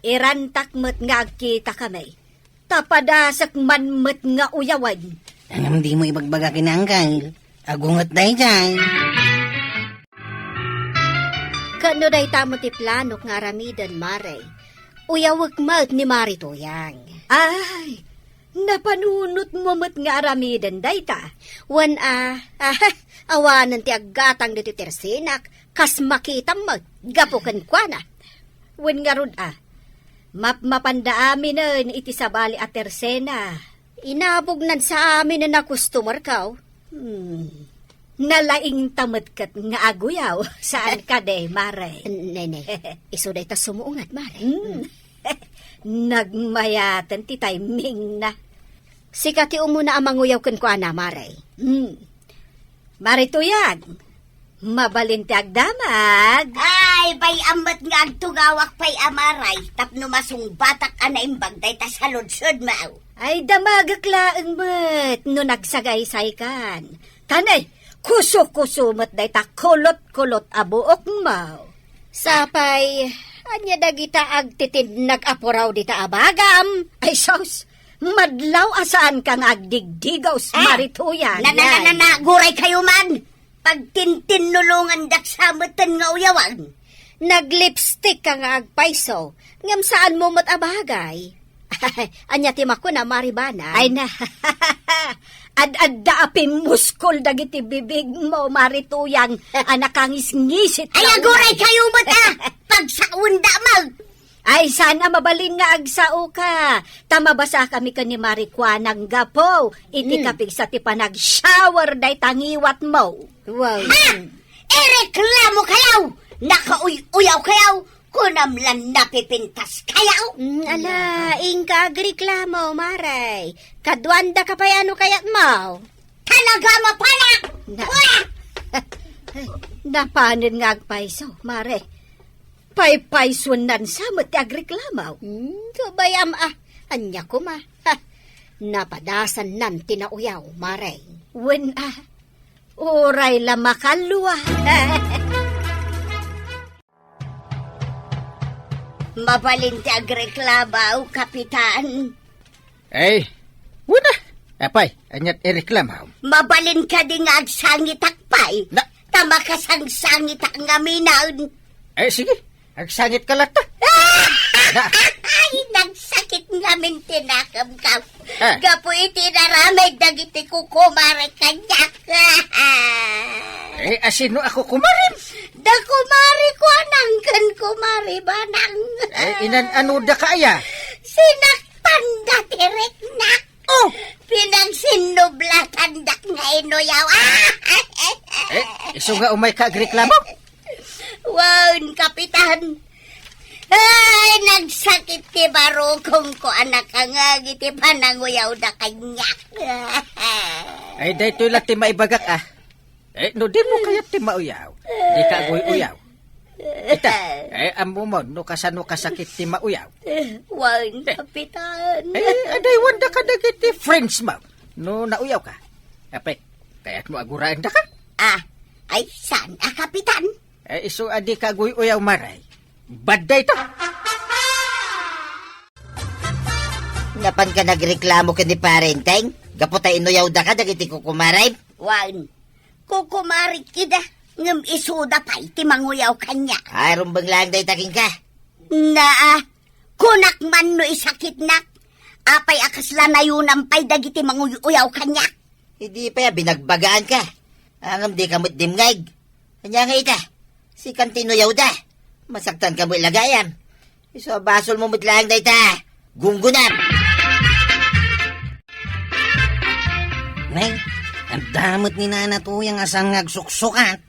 Irantak mat nga agkita kami. Tapadasak man mat nga uyawan. Ang di mo ibagbaga kinangkal. Agungat day dyan. Kano day tamo ti plano nga aramidan, Maray. Uyawag mat ni Marituyang. Ay, napanunot mo mat nga aramidan dayta. Wan awanan ti aggatang dito tersinak, kas makita mat, gapukan kwa na. Wen nga rod mapmapanda amin iti sabali at tersena. Inabog nan sa amin na customer kaw. Nalaing tamat kat nga aguyaw. Saan ka de, Mare? Nene, iso day ta sumuungat, Maray. Nagmayatan ti timing na. Sikati umuna ang manguyaw kan kwa na, Maray. Marituyag, mabalin ti agdamag. Ay, bay amat nga agtugawak pa'y amaray. Tapno masung batak anaimbag day ta sa ludsod mau. Ay, damagak laang mat, no nagsagay-say kan. Tanay, kuso-kuso mat day ta kulot-kulot abuok mau. Sapay, anya dagita agtitid nag-apuraw dita abagam. Ay, sos, madlaw asaan kang agdigdigaw Marituyan. Guray kayo man. Pagtintinulungan dak sa matan nga uyawan. Nag-lipstick ka nga agpaiso. Ngam saan mo mat abagay? Anya timako na maribana. Ay na, ad-adda apim muskol dagiti bibig mo, Marituyang, anakangis-ngisit. Ay, aguray kayo mata! Pagsaunda mag! Ay, sana mabalin nga agsao ka. Tamabasa kami ka ni Marikwanang gapo. Iti kapig sa ti panag-shower day tangiwat mo. Wow. Ha! Ereklamo kayaw! Nakauyaw kayaw! Kunamlan napipintas kayaw! Ala, ingka agreklamo, Maray. Kadwanda ka pa ano kayat mo? Talaga mapanak! Na, napanin nga agpaiso, Mare. Paypaysunan sa mati agreklamaw. Kabayam anya ko ma. Ha, napadasan nan tinauyaw, Maray. Wen oray la makalwa. Mabalin ti agreklamaw, Kapitan. Ay, wala. Apay, anyat ireklamaw. Mabalin ka di nga agsangit akpay. Na- Tama ka sang sangit ang aminaw. Ay, sige. Agsangit ka lata. Na, Ay, nagsakit namin tinakam ka. Ah. Gapo itinaramay dagiti ko kumare kanyak. asino ako kumarin? Da kumari ko anangkan kumari banang. Inan-ano da kaya? Sinaktan da tirek na. Oh, pinagsinublatan da nga inuyaw. Iso nga umay ka agreklamo? Wow, kapitan. Ay, nagsakit ti baro kung ko anak ka nga giti pananguyaw da kanyak. Ay, dahito lang ti maibagak no di mo kaya ti mauyaw. Di ka uyaw. Ita, amo mo, no kasano kasakit ti mauyaw. Wow, kapitan. Aday wanda ka dagiti friends mo. No nauyaw ka. Ape, kaya't mo aguraan da ka. Ay, saan kapitan? Iso adi ka uyaw maray. Baday ta. Napan ka nagreklamo ka ni parenteng? Gapotay inuyaw da ka dagiti kukumaray? Wow, kukumari kida. Ngam isuda pa iti manguyaw kanya. Ay, rumbang lang day taking ka. Kunak man no isakit nak. Apay akasla na yun pay dagiti manguyaw kanya. Hindi pa ya, binagbagaan ka. Angam di ka mo't dimngag. Kanya nga ita, si kantinuyaw da. Masaktan ka mo ilagayam. Iso basol mo mo't lang day ta. Gunggunan. Nay, ang damot ni Nana Tuyang asang nagsuksukat.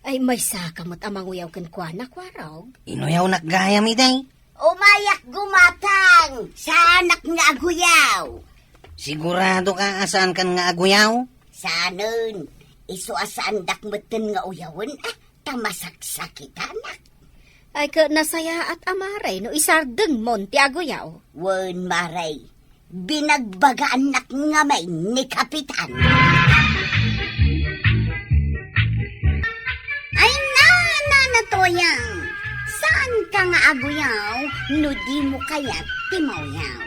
Ay may sakamot amang uyaw kan kwa na kwarog. Inuyaw nakgayam iday. Umayak gumatang sa anak nga aguyaw. Sigurado ka asan kan nga aguyaw? Sanon, iso asaan dakmeten nga uyawon tamasaksakitan. Ay ka nasaya at amaray no isardeng monti aguyaw. Wen maray, binagbagaan nak nga may ni kapitan. Ay nanatoyang, saan ka nga aguyaw no di mo kaya't timawyaw?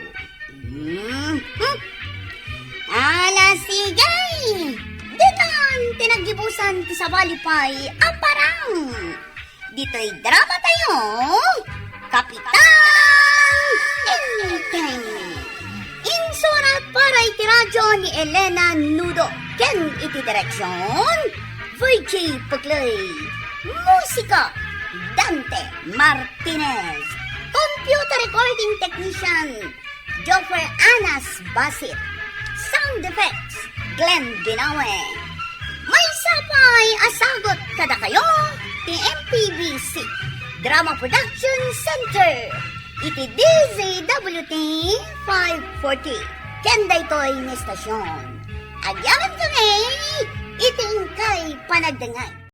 Ala sigay, dinan tinagibusan ti sa balipay aparang. Dito'y drama tayo, Kapitan Inteng. Insurat para iti radyo ni Elena Nudo. Ken iti direksyon, VJ Puglay. Musika, Dante Martinez. Computer recording technician, Joffrey Anas Basit. Sound effects, Glenn Binawe. May sapay asagot kada kayo, ti MPBC Drama Production Center. Iti DZWT 540. Kenda ito'y ni stasyon. Agyaman kami, iting kay panagdangay.